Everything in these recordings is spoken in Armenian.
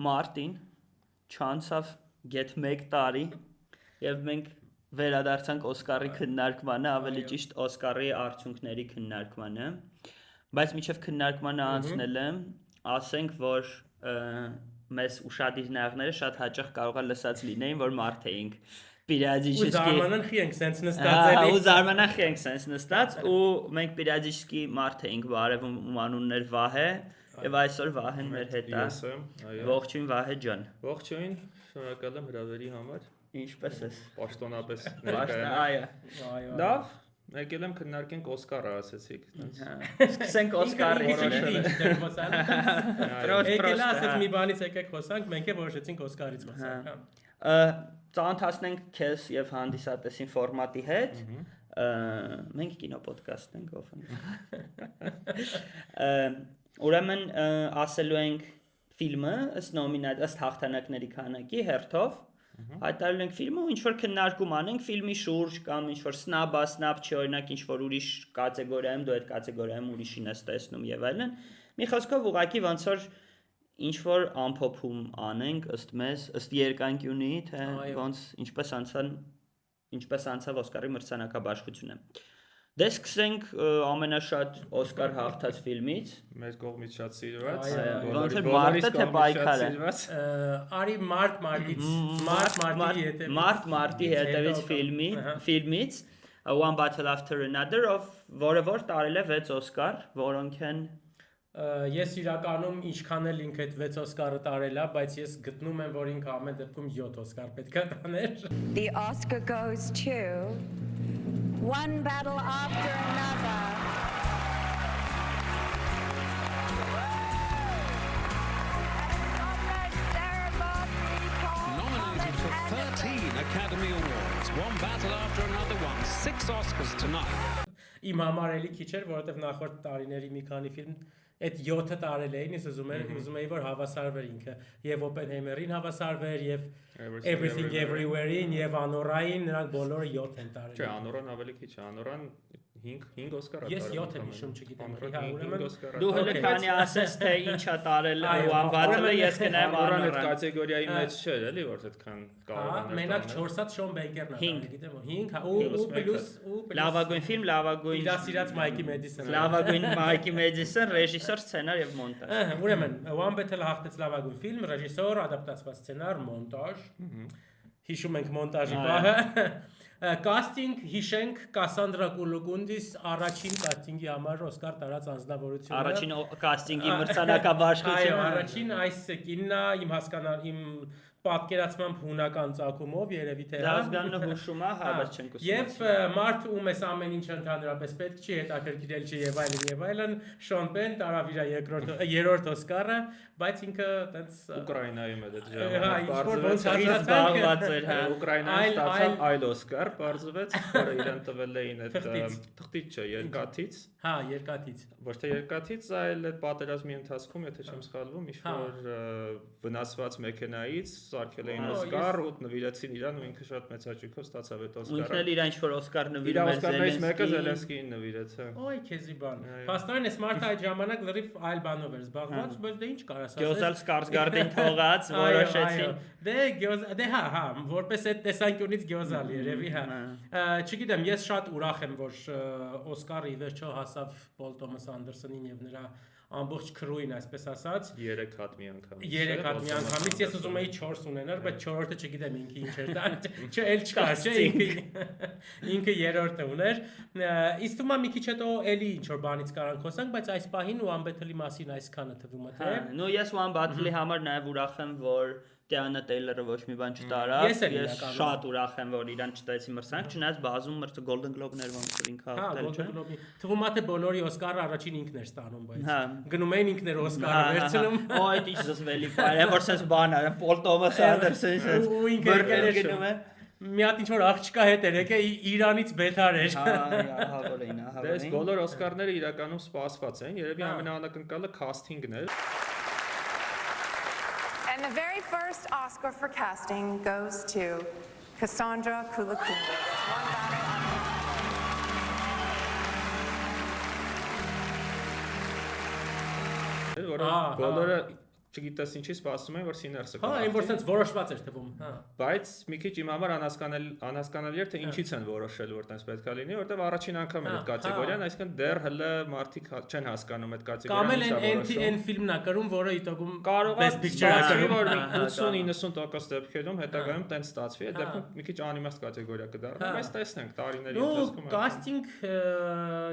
Մարտին չանցավ գեթ 1 տարի եւ մենք վերադարձանք Օսկարի քննարկմանը, ավելի ճիշտ Օսկարի արդյունքների քննարկմանը, բայց մինչեւ քննարկմանը անցնելը ասենք որ մեզ ուշադիրները շատ հաճախ կարող է լսած լինեին որ մարդ էինք периодически զարմանանք ենք sense նստած էլի ու զարմանանք ենք sense նստած ու մենք периодически մարդ էինք բարևում ում անունն էր Վահե եւ այսօր Վահեն մեր հետ է ողջույն Վահե ջան ողջույն շնորհակալ եմ հրավերի համար ինչպես ես պաշտոնապես ներկայացնում լավ եկել եմ քննարկենք Օսկարը ասեցիք սկսենք Օսկարի եկել ասեց մի բանից եկեք խոսանք մենք որոշեցինք Օսկարից խոսանք ծանոթացնենք քեզ եւ հանդիսատեսին ֆորմատի հետ մենք կինոպոդքաստ ենք ուրեմն ասելու ենք ֆիլմը ըստ հաղթանակների քանակի հերթով հայտարարել ենք ֆիլմը ու ինչ որ քննարկում անենք ֆիլմի շուրջ կամ ինչ որ սնաբ չի օրինակ ինչ որ ուրիշ կատեգորիայում դու այդ կատեգորիայում ուրիշին ես տեսնում եւ այլն մի խոսքով ուղղակի ոնց որ ինչ որ ամփոփում անենք ըստ մեզ ըստ երկանկյունի թե ոնց ինչպես անցավ Օսկարի մրցանակաբաշխությունը դե սկսենք ամենաշատ Օսկար հաղթած ֆիլմից մեր կողմից շատ սիրված ոնց էր մարտը թե պայքարը արի մարտի հետևից ֆիլմից One Battle After Another որը որ տարել է 6 Օսկար որոնք են ես իրականում ինչքան էլ ինքը այդ 6 Օսկարը տարել է, բայց ես գտնում եմ, որ ինքը ամեն դեպքում 7 Օսկար պետք է տաներ։ The Oscar goes to One Battle After Another. Nominated for 13 Academy Awards, One Battle After Another won 6 Oscars tonight. Իմ համար էլի քիչ էր, որովհետև նախորդ տարիների մի քանի ֆիլմ այդ 7-ը տարել էին, ես ուզում էի որ հավասարվեր ինքը եւ Oppenheimer-ին հավասարվեր եւ Everything Everywhere-ին եւ Anora-ին, նրանք բոլորը 7 են տարել։ Չէ, Anora-ն ավելի քիչ է, Anora-ն 5 Օսկար ես 7 եմ հիշում, չգիտեմ, դու հələ քանի ասես թե ինչա տարել One Battle-ը, ես կնայեմ Anora-ն այդ կատեգորիայի մեջ չէր, էլի որ այդքան կարող է։ Մենակ 4-ած Շոն Բեյքերն է, գիտեմ, 5 ու պլյուս լավագույն ֆիլմ, լավագույն իրասիրած Մայքի Մեդիսոն, լավագույն Մայքի Մեդիսոն, ռեժիսոր, սցենար եւ մոնտաժ։ Ուրեմն One Battle հաղթեց լավագույն ֆիլմ, ռեժիսոր, ադապտացված սցենար, մոնտաժ։ Հիշում ենք մոնտաժի պահը։ Կաստինգ հիշենք Կասանդրա Կուլուկունդիս առաջին կաստինգի համար Օսկար տարած անձնավորությունը։ Առաջին կաստինգի մրցանակաբաշխությունը։ Այո, առաջին այս կինն է իմ պատկերացմամբ հունական ծագումով երևի թե Դազգանը հուշում է, հավես չենք ուսում։ Եվ մարդ ում էս ամեն ինչ ընդհանրապես պետք չի հետաքրքրել չի եւ այլն Շոն Պեն տարավ իր երրորդ Օսկարը, բայց ինքը տենց Ուկրաինայում է դա Ուկրաինայում ստացավ այլ Օսկար, բարձվեց, որը իրեն տվել էին այդ թղթից չէ, երկաթից։ Հա, երկաթից։ Ոչ թե երկաթից, այլ այդ պատերազմի ընթացքում, եթե չեմ սխալվում, ինչ-որ վնասված մեքենայից սարքել էին Օսկար ու նվիրեցին իրան ու ինքը շատ մեծ հաճույքով ստացավ այդ Օսկարը։ Ինքն էլ իրան ինչ-որ Օսկար նվիրում էր Զելենսկիին։ Մեկը Զելենսկիին նվիրեց, հա։ Ոյ, քեզի բան։ Փաստորեն այս մարդը այդ ժամանակ լրիվ այլ բանով էր զբաղված, բայց դե ինչ կարաս ասես։ Գյոզալ Սկարսգարդին թողած որոշեցին։ Դե հա, որպես այդ տեսանկյունից գյոզալ երևի, հա։ Չգիտեմ, ես շատ ուրախ եմ, որ Օսկարը ի վերջո հասավ Պոլ Թոմաս Անդերսոնին եւ նրա ամբողջ քրուին, այսպես ասած 3 հատ մի անգամ։ 3 հատ մի անգամից ես ուզում էի 4 ունենալ, բայց 4-ը չգիտեմ ինքը ինչ էր դա։ Չէ, էլ չկա, չէ, ինքը երրորդը ուներ։ Իսկ թվում է մի քիչ հետո էլի ինչ որ բանից կարանք խոսանք, բայց այս պահին One Battle-ի մասին այսքանը թվում է, թե։ Նո, ես One Battle-ի համար նաև ուրախ եմ, որ Տիանա Թեյլորը ոչ մի բան չտարավ։ Ես շատ ուրախ եմ, որ իրան չտայեցի մրցանակ, չնայած բազում Golden Globe-ներ ոնց որ ինքը հաղթել չէ։ Թվում է թե բոլորի Օսկարը առաջին ինքն էր ստանում, բայց գնում էին ինքներ Օսկարը վերցնում։ Օ, այդ ինչ զսվելի բան է, որ sense բան է, Պոլ Թոմաս Անդերսոնը ու ինքը գնում է։ Մի հատ ինչ որ աղջկա հետ էր, եկե Իրանից բետար էր։ Ահավորին։ Դες բոլոր Օսկարները իրականում սպասված էին, երևի ամենաանակնկալը casting-ն էր։ And the very first Oscar for casting goes to Cassandra Koulikoundis. Բոլորը չգիտես ինչի սպասում են որ Sinners-ը Հա, այն որ sense որոշված էր թվում, հա։ Բայց մի քիչ իմ համար անհասկանալի էր թե ինչից են որոշել որ տես պետքա լինի, որտեվ առաջին անգամ է այդ կատեգորիան, այսինքն դեռ հələ մարդիկ չեն հասկանում այդ կատեգորիան։ Կամ այն ֆիլմն է կրում, որը իտոգում կարող է Best Picture որ 80-90% դեպքերում հետագայում տենց ստացվի, այդ դեպքում մի քիչ անիմաստ կատեգորիա կդառնա, բայց տեսնենք տարիների ընթացքում։ Casting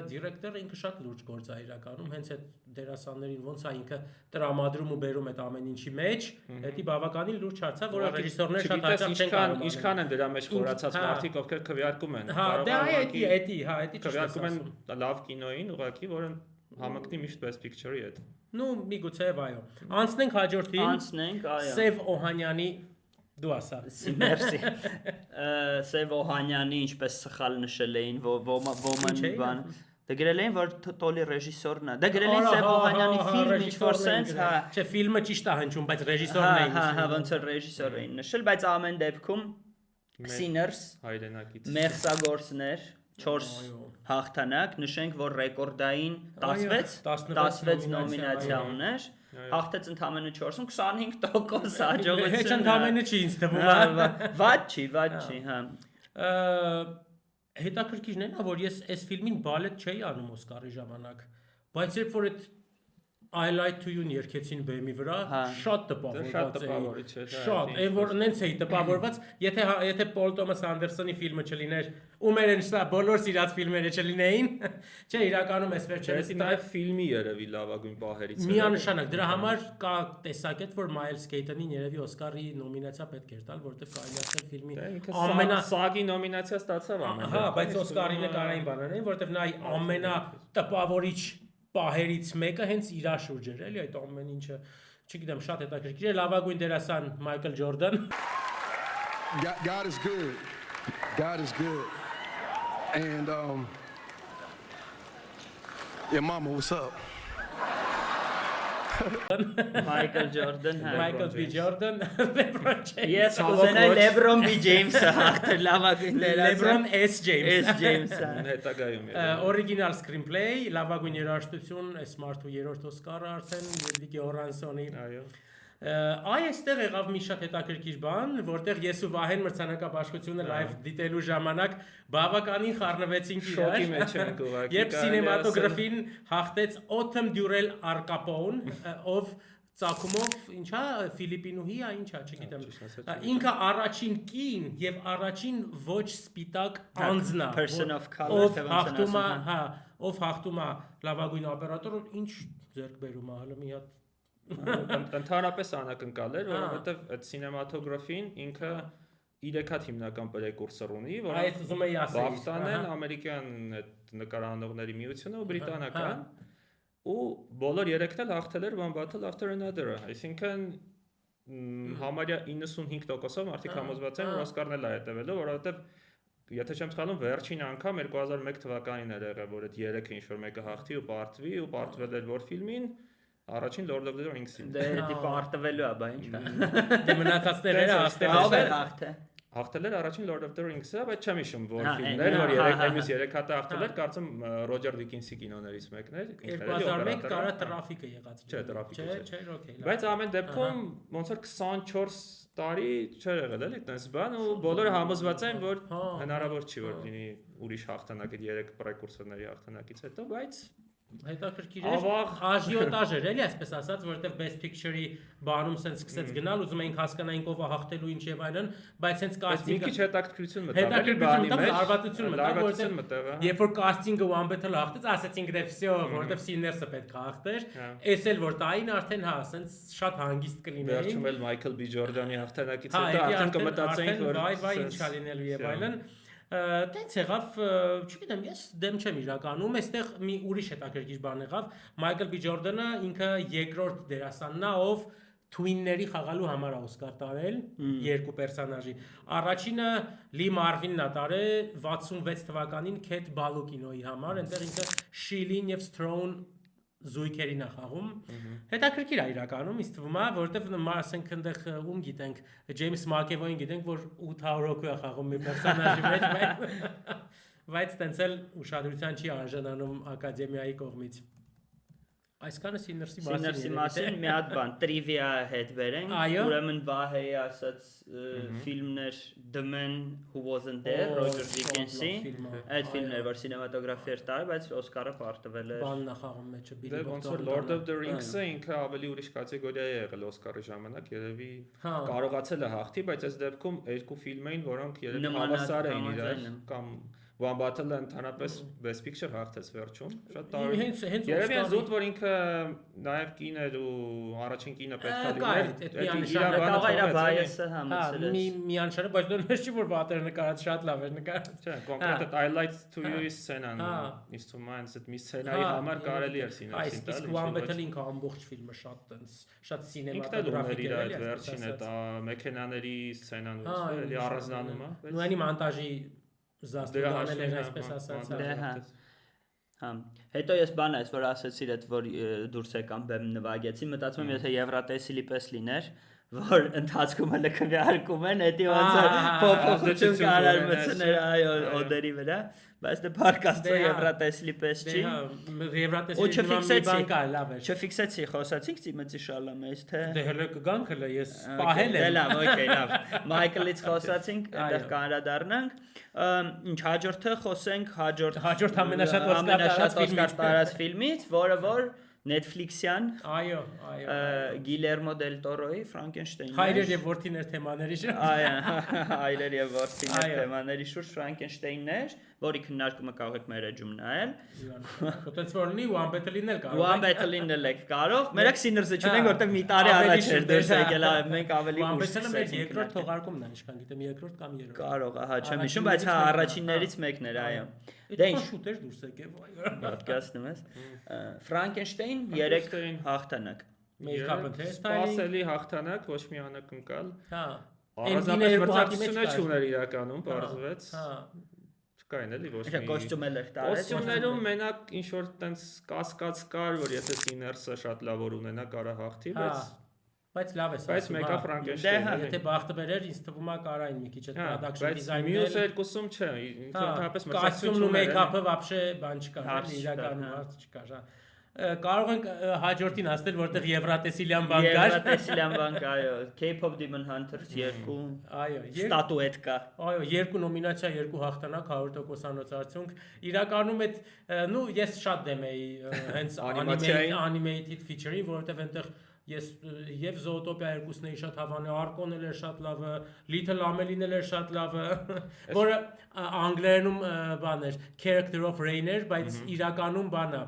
director-ը ինքը շատ լուրջ գործ է իրականում, հենց այդ դերասաններին ոնց է ինքը տրամադրում ու բերում այդ ամեն ինչի մեջ, դա բավականին լուրջ հարց է, որը ռեժիսորները շատ հաճախ չեն կարող։ Ինչքան են դրա մեջ խորացած մարդիկ, ովքեր քվեարկում են։ Հա, դա էդի քվեարկում են լավ կինոյին, ուղղակի, որը համընկնի միշտ Best Picture-ի հետ։ Ну, միգուցե այո։ Անցնենք հաջորդին։ Անցնենք, այո։ Սև Օհանյանի դու ասա։ Մերսի։ Սև Օհանյանի ինչպես սխալ նշել էին, ոման բան։ Դա գրել էին որ տոլի ռեժիսորն է։ Դա գրել էին Սև Օհանյանի ֆիլմ ինչ որ sense, հա։ Չէ, ֆիլմը ճիշտ է հնչում, բայց ռեժիսորն է։ Հա, ոնց որ ռեժիսորը էին նշել, բայց ամեն դեպքում Sinners հայրենակից մերսագործներ 4 հաղթանակ, նշենք որ ռեկորդային 16 նոմինացիա ուներ, հաղթեց ընդամենը 4-ում 25% հաջողություն։ Հեչ ընդամենը չի ինձ թվում։ Վատ չի, հա։ Հետաքրքիրն է, որ ես այս ֆիլմին բալետ չէի անում Օսկարի ժամանակ, բայց երբ որ այդ I Lied to You-ն երգեցին բեմի վրա, շատ տպավորված էի։ Շատ, այն որ նենց էի տպավորված, եթե Պոլ Թոմաս Անդերսոնի ֆիլմը չլիներ, ու մեր այն սա բոլոր սիրած ֆիլմերը չլինեին, չէ, իրականում էս վերջերս նաև ֆիլմի երևի լավագույն պահերից է։ Միանշանակ, դրա համար կա տեսակետ, որ Miles Keaton-ին երևի Օսկարի նոմինացիա պետք էր տալ, որովհետև կարելի է ֆիլմի սագի նոմինացիա ստացավ ամեն։ Հա, բայց Օսկարին կարային բաներ էին, որովհետև նա ամենատպավորիչ պահերից մեկը հենց իր շուրջ էր, էլի այդ ամեն ինչը, չգիտեմ, շատ հետաքրքիր է, լավագույն դերասան Մայքլ Ջորդան։ God is good. God is good. And yeah, mama, what's up? Michael Jordan, հա։ Michael B. Jordan, LeBron James։ Ես կուզենայի LeBron B. James-ը հաղթել լավագույն դերասան։ LeBron S. James։ S. James-ը։ Հետագայում է։ Original screenplay, լավագույն երաժշտություն, այս մարդու երրորդ Օսկարը արդեն Լյուդվիգ Օրանսոնի։ Այո։ Այստեղ եղավ մի շատ հետաքրքիր բան, որտեղ ես ու Վահեն մրցանակաբաշխությունը լայվ դիտելու ժամանակ բավականին խառնվեցինք իրար։ Շոկի մեջ ենք ուղղակի։ Երբ սինեմատոգրաֆին հաղթեց Autumn Durrell Arcapon, ով ծագումով ինչա Ֆիլիպինուհի է, ինչա, չգիտեմ։ Ինքը առաջին կին եւ առաջին ոչ սպիտակ անձն է, person of color, ով հաղթում է, հա, ով հաղթում է լավագույն օպերատոր, ինչ ձեռք բերում է, հələ մի հատ Ընդհանրապես անակնկալ էր, որովհետև այդ սինեմատոգրաֆին ինքը 3 հատ հիմնական պրեկուրսոր ունի, որոնք ուզում էի ասել, բաֆտան են, ամերիկյան այդ նկարահանողների միությունը ու բրիտանական, ու բոլոր 3-ն էլ հաղթել էր One Battle After Another-ը, այսինքն համարյա 95%-ով մարդիկ համոզված են, որ Օսկարն էլ է հետևելու, որովհետև եթե չեմ սխալվում, վերջին անգամ 2001 թվականին էր եղել, որ այդ 3-ը ինչ-որ մեկը հաղթի ու պարտվի ու պարտվել էր որ ֆիլմին Առաջին Lord of the Rings-ին։ Դե դիպա արտվելու է, բա ինչ կա։ Դե մնացածները հաղթել էր առաջին Lord of the Rings-ը, բայց չեմ հիշում որ ֆիլմներ, որ 3 հատը հաղթել էր, կարծում Ռոջեր Դիկինսի կինոներից մեկն էր։ 2001 կարա տրաֆիկը եղած։ Չէ, տրաֆիկը չէ, օքեյ։ Բայց ամեն դեպքում ոնց որ 24 տարի չէր եղել էլի այդպես բան ու բոլորը համոզված են որ հնարավոր չի որ լինի ուրիշ հաղթանակ այդ 3 պրեկուրսորների հաղթանակից հետո, բայց հետաքրքիր էր աժիոտաժ էր էլի այսպես ասած որովհետև Best Picture-ի բանում սենց սկսեց գնալ ուզում էինք հասկանայինք ով է հաղթելու ինչ եւ այլն բայց հենց կաստինգը մի քիչ հետաքրքրություն մտավ արվատություն մտավ որովհետև երբ որ կաստինգը One Battle հաղթեց ասեցինք դե վсё որովհետև Sinners-ը պետք է հաղթեր էս էլ որ տային արդեն հա սենց շատ հանգիստ կլիներ վերջում էլ Michael B. Jordan-ի հաղթանակից հետո արդեն կմտածեինք որ վայ ինչա լինելու եւ այլն Տենց եղավ, չգիտեմ, ես դեմ չեմ իրականում, այստեղ մի ուրիշ հետաքրքիր բան եղավ, Michael B. Jordan-ը ինքը երկրորդ դերասանն է, ով Twin-ների խաղալու համար է Օսկար տարել, երկու պերսոնաժի։ Առաջինը Լի Մարվինն է տարել 66 թվականին Cat Ballou կինոյի համար, այնտեղ ինքը Shilin եւ Strone զույգերին է խաղում։ Հետաքրքիր է իրականում, ինձ թվում է, որովհետև ասենք այնտեղ ում գիտենք, Ջեյմս Մակեվոյին գիտենք, որ 800 հոգու է խաղում մի պերսոնաժի մեջ, բայց տենց էլ ուշադրության չի արժանանում ակադեմիայի կողմից։ Այսքանը Sinners-ի Sinners-ի մասին մի հատ բան տրիվիա հետ վերենք, ուրեմն Վահեի ասած ֆիլմներ The Man Who Wasn't There, Roger Deakins-ի, այդ ֆիլմներ, որ սինեմատոգրաֆի էր տարել, բայց Օսկարը պարտվել էր։ Բան նախաղում մեջը Դե ոնց որ Lord of the Rings-ը ինքը ավելի ուրիշ կատեգորիա է եղել Օսկարի ժամանակ, երևի կարողացել է հաղթի, բայց այս դեպքում երկու ֆիլմ էին, որոնք երևի հավասար էին իրար կամ One Battle-ը ընդհանրապես Best Picture հաղթեց վերջում։ Շատ տարի։ Երևի այն զուտ որ ինքը նաև կին էր ու առաջին կինը պետք է լիներ։ Բայեսը համեցել է։ Միանշանը, բայց դու նշի որ վատերը նկարած շատ լավ էր նկարած։ Չէ, կոնկրետ highlights to you սցենան։ Իսկ թվում է այդ մի սցենարի համար կարելի էր Sinners-ին տալ։ Իսկ One Battle ինքը ամբողջ ֆիլմը շատ տենց շատ սինեմատոգրաֆիկ էր այդ վերջին այդ մեքենաների սցենան, ոնց էլի առանձնանում է։ Նույնիսկանի մոնտաժի զաստուդանել էր այսպես ասած։ Հա։ Հետո ես բան այս որ ասեցիր այդ որ դուրս եկան բեմ նվագեցի, մտածում եմ եթե Եվրատեսիլի պես լիներ, որ ընթացքում հələ քվեարկում են, դա ոնց է փոփոխություն կարար մտցներ այո օդերի վրա, բայց դե պարկաստը Եվրատեսիլի պես չի։ Եվրատեսիլի մի բան կա, լավ է։ Չֆիքսեցի, խոսացինք ծիմեցի շալամես թե։ Դե հələ կգանք հələ ես պահել եմ։ Դե լավ, օքեյ, լավ։ Մայքլից խոսացինք, այնտեղ կանրադառնանք։ Ինչ հաջորդը խոսենք հաջորդ ամենաշատ Օսկար տարած ֆիլմից, որը որ Netflix-յան այո Գիլերմո դել Տորոյի Ֆրանկենշտեյնը հայրեր եւ որդիներ թեմաների շուրջ հայրեր եւ որդիներ թեմաների շուրջ Ֆրանկենշտեյններ, որի քննարկումը կարող եք մեր էջում նայել։ Ոնց որ լինի One Battle-ին էլ կարող One Battle-ին էլ եք կարող։ Մերակ Sinners-ը չունենք, որտեղ մի տարի առաջ էր դուրս եկել, մենք ավելի One Battle-ը մեր երկրորդ թողարկումն է, ինչքան գիտեմ, երկրորդ կամ երրորդ։ Կարող, ահա, չեմ հիշում, բայց հա առաջիններից մեկն էր, այո։ Դե ինչ շուտեր դուրս եկավ։ Պատկասնում ես։ Ֆրանկենշտեյն 3 հաղթանակ։ Մեյքափը թե սպասելի հաղթանակ, ոչ մի անակնկալ։ Հա։ Առանձնապես մրցակցությունը չուներ իրականում, բարձվեց։ Հա։ Չկային էլի ոչ մի։ Կոստյում էլ էր տարել։ Կոստյումներում մենակ ինչ որ տենց կասկած կար, որ եթե Sinners-ը շատ լավ որ ունենա, կարա հաղթի, բայց լավ է սա։ Բայց մեկա Ֆրանկենշտեյնը։ Եթե բախտը բերեր, ինձ թվում է կարային մի քիչ այդ production design-ը։ Մյուս երկուսում չէ, ընդհանրապես մրցակցությունն ու մեյքափը вообще բան չկար, իրականում հարց չկար, հա։ Կարող ենք հաջորդին ասել, որտեղ Եվրատեսիլյան բան կար։ Եվրատեսիլյան բան կա, այո, K-pop Demon Hunters 2 այո, ստատուետ կա։ Այո, 2 նոմինացիա, 2 հաղթանակ, 100%-անոց արդյունք։ Իրականում այդ, նու ես շատ դեմ էի հենց animated feature-ի, որովհետև այնտեղ ես եւ Zootopia 2-ն էի շատ հավանը, Arcon էլ էր շատ լավը, Little Amelie-ն էլ էր շատ լավը, որը անգլերենում բան էր, Character of Rain էր, բայց իրականում բան է,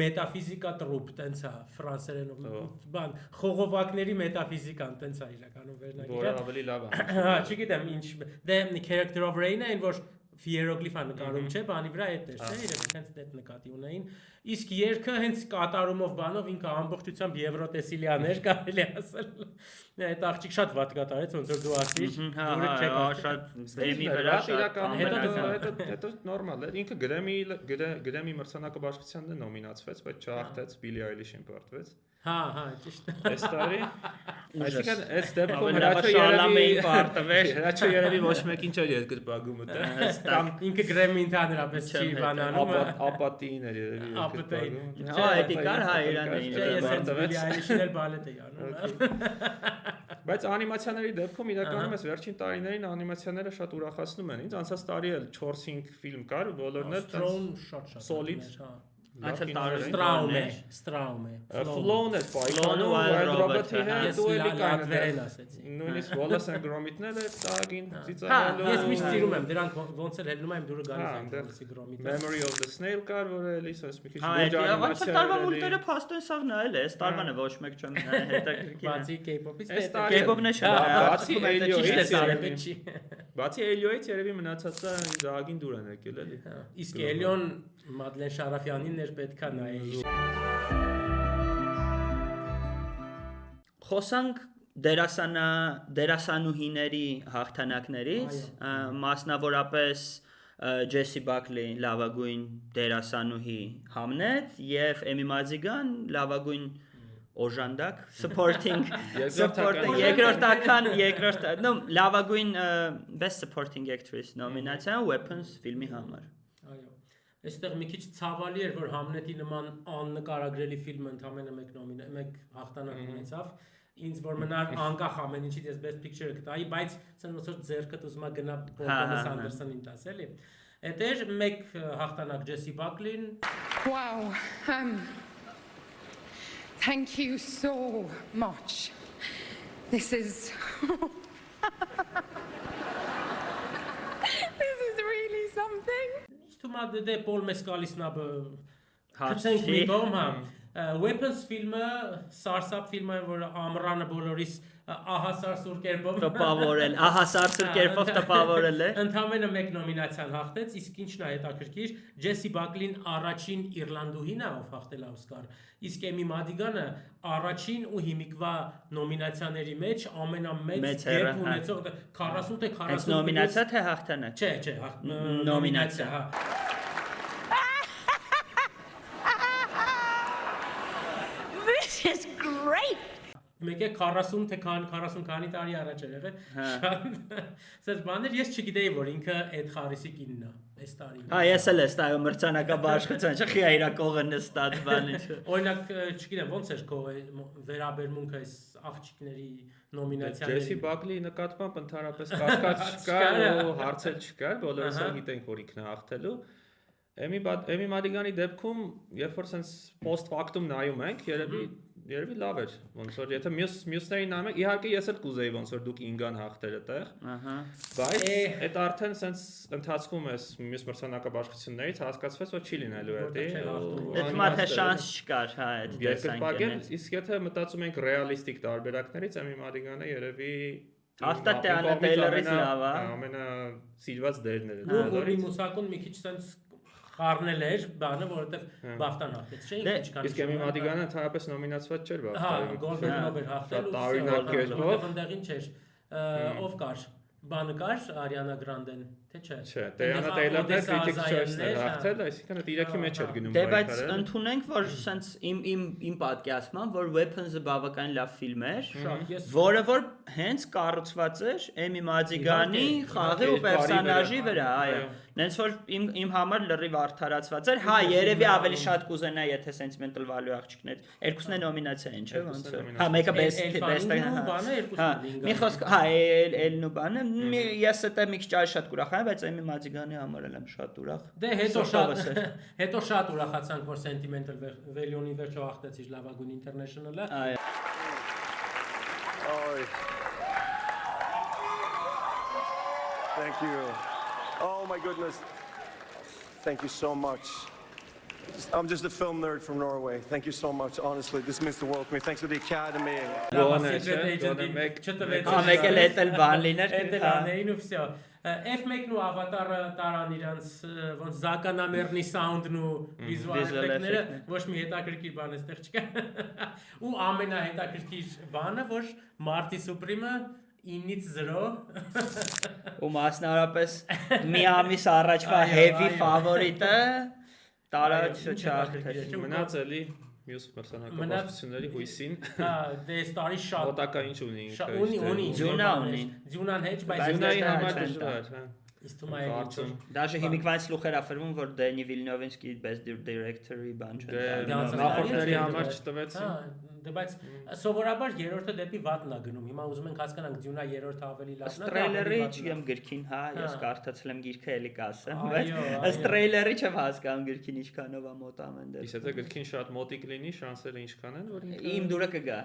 մետաֆիզիկա տրուպ, տենց է ֆրանսերենով, բան, խողովակների մետաֆիզիկան, տենց է իրականում վերնագիրը։ Որը ավելի լավ է։ Հա, չգիտեմ ինչ, դե Character of Rain-ը այն որ հիերոգլիֆա նկարում չէ, բանի վրա այդ էր, չէ, իրենք հենց այդ նկատի ունեին։ Իսկ երգը հենց կատարումով բանով ինքը ամբողջությամբ եվրոտեսիլյան էր, կարելի ասել։ Այդ աղջիկ շատ վատ կատարեց, ոնց որ դու ասիր, դուրը չեք շատ բեմի վրա իրականում հետո նորմալ է։ Ինքը Գրեմի մրցանակը բաշխության դե նոմինացվեց, բայց չհաղթեց, Billie Eilish-ին պարտվեց։ Հա, ճիշտ։ Այս տարի այսինքն այս դեպքում Հրաչը երևի ոչ մեկին չէր երկրպագում դա։ Կամ ինքը Գրեմի ընդհանրապես չի բանանում։ Ապատին էր երևի երկրպագում։ Հա, դա կար հայ Իրանին։ Ես հենց Billie Eilish-ին էլ բալետ էի անում։ Բայց անիմացիաների դեպքում իրականում այս վերջին տարիներին անիմացիաները շատ ուրախացնում են ինձ։ Անցած տարի էլ 4-5 ֆիլմ կար, բոլորն էլ շատ solid Այդը Straum է։ Flown է, Python-ը, Wild Robot-ի հետ ու էլի կաներեն ասեցի։ Նույնիսկ Wallace and Gromit-ն էլ էր տագին ծիծաղալու։ Ես միշտ սիրում եմ դրանք ոնց էլ հելնում եմ դուրը գալիս եմ Gromit-ը։ Memory of the Snail կար, որը էլի ասես մի քիչ լուրջ անիմացիա է։ Տարվա մուլտերը փաստորեն սաղ նայել է, այս տարվան է ոչ մեկ չեմ նայել, հետաքրքիր։ Բացի K-pop-ից K-pop-ն է շատ։ Բացի Elio-ից չի։ Բացի Elio-ից երևի մնացածը դագին դուր են եկել էլի։ Իսկ Elio-ն Մադլեն Շարաֆյանին էր պետքա նայել։ Խոսանք դերասանուհիների հաղթանակներից, մասնավորապես Ջեսի Բակլի լավագույն դերասանուհի Համնետ եւ Էմի Մադիգան լավագույն օժանդակ supporting լավագույն best supporting actress նոմինացիան Weapons ֆիլմի համար։ Այո։ Այստեղ մի քիչ ցավալի էր, որ Համլետի նման աննկարագրելի ֆիլմը ընդամենը մեկ հաղթանակ ունեցավ։ Ինձ որ մնար անկախ ամեն ինչից ես best picture-ը գտայի, բայց ասեն ոնց որ ձեռքդ ուզում է գնա Պոլ Թոմաս Անդերսոնին տաս էլի։ Էդեր մեկ հաղթանակ Ջեսի Բակլին։ Wow. Thank you so much. This is this is really something. Թումա դե Պոլ Մեսկալիսնաբը հացենք մի կողմ, Weapons ֆիլմը, Սարսափ ֆիլմը, որ ամռանը բոլորիս ահասարսուր կերպով տպավորել, ահասարսուր կերպով տպավորել է։ Ընդամենը մեկ նոմինացիան հաղթեց, իսկ ինչն է հետաքրքիր, Ջեսի Բակլին առաջին իռլանդուհին է, ով հաղթել է Օսկար, իսկ Էմի Մադիգանը առաջին ու հիմիկվա նոմինացիաների մեջ ամենամեծ գեփ ունեցող 40 թե 40 Այս նոմինացիա թե հաղթանակ։ Չէ, նոմինացիա։ հա։ This is great. Մեկ է 40 թե 40 քանի տարի առաջ էր եղել։ Շատ սենց բաներ ես չգիտեի որ ինքը Էդ Խարիսի կինն է այս տարի։ Հա, ես էլ էս տայում մրցանակաբաշխության չի իրա կողը նստած բանը չէ։ Օրինակ, չգիտեմ, ոնց էր քո վերաբերմունքը այս աղջիկների նոմինացիաների։ Ջեսի Բակլի նկատմամբ ընդհանրապես կասկած չկար ու հարցեր չկար, բոլորս էլ գիտենք որ ինքն է հաղթելու։ Էմի Մադիգանի դեպքում, երբ որ sense post factum նայում ենք, երևի լավ էր, ոնց որ եթե մյուսներին նայում ենք, իհարկե ես էլ կուզեի ոնց որ դուք ինգան հաղթեր այդտեղ։ Ահա։ Բայց այդ արդեն sense ընթացքում էս մյուս մրցանակաբաշխություններից հասկացվեց որ չի լինելու էդի։ Այդ մաթե շանս չկար, հա, այդ տեսանկյունից։ Իսկ եթե մտածում ենք ռեալիստիկ տարբերակներից, Էմի Մադիգանը երևի հաստատ Տեյանը Տեյլորից լավ է։ Ամենասիրված դերն էր։ Ու Ռոբի Մուսակուն մի քիչ sense խառնել էր բանը, որովհետև բախտան հաղթեց, չէ՞, ինչքան։ Իսկ Էմի Մադիգանը ընդհանրապես նոմինացված չէր բախտային։ Հա, Golden Globe էր հաղթել ու տարօրինակ կերպով։ Այնտեղին չէր։ Ով կար։ Բանը կար Արիանա Գրանդեն, թե չէ։ Չէ, Տեյանը Տեյլորն էր Critics Choice-ն էր հաղթել, այսինքն այդ իրակի մեջ էր գնում։ Դե բայց ընդունենք, որ sense իմ պատկերացմամբ, որ Weapons-ը բավական լավ ֆիլմ էր, որը որ հենց կառուցված էր Էմի Մադիգանի խաղի ու պերսոնաժի վրա, այո։ Նենց որ իմ համար լրիվ արդարացված էր, հա, երևի ավելի շատ կուզենա, եթե sentimental value աղջիկներ, երկուսն է նոմինացիա են, չէ՞, ոնց որ։ Հա, մեկը best-ը, հա։ Մի խոսք, հա, Էլն ու բանը, ես դա մի քիչ շատ կուրախանա, բայց Էմի Մադիգանի համար եմ շատ ուրախ։ Դե հետո շատ ուրախացանք, որ Sentimental Value-ի վերջո հաղթեցիր լավագույն international-ը։ Այո։ Thank you. Oh my goodness. Thank you so much. I'm just a film nerd from Norway. Thank you so much. Honestly, this means the world to me. Thanks to the Academy. Մեկ էլ էտել բան լիներ։ Էտել անեին ու վсё։ F1-ն ու Avatar-ը տարան իրանց ոնց Զականամերնի sound-ն ու visual effect-ները, ոչ մի հետաքրքիր բան էստեղ չկա։ Ու ամենահետաքրքիր բանը, որ Marty Supreme-ը 9-ից 0 ու մասնարարպես մի ամիս առաջվա heavy favorite-ը տարած չհաղթել։ Մնաց էլի մյուս մրցանակաբաշխությունների հույսին։ Հա, դե ստարի շատ մոտակա ինչ ունի ինքը։ Ունի, Ձյունան հեչ, բայց Ձյունայի համար դժվար, հա։ Իստումայել Դաժե հիմիկվանից լուխեր افرվում որ Դենի Վիլնովինսկի best director-ի բան չեն։ Նախորդների համար չտվեցին։ Դե բայց սովորաբար երրորդը դեպի վատն է գնում։ Հիմա ուզում ենք հասկանանք Ձյունա երրորդը ավելի լավն է։ Տրեյլերի չեմ գրքին, հա, ես կարդացել եմ գիրքը էլի կասեմ, բայց ըստ տրեյլերի չեմ հասկանում գրքին ինչքանով է մոտ ամեն դեպքում։ Իսկ եթե գրքին շատ մոտիկ լինի, շանսերը ինչքան են, որ ինքը Իմ դուրը կգա։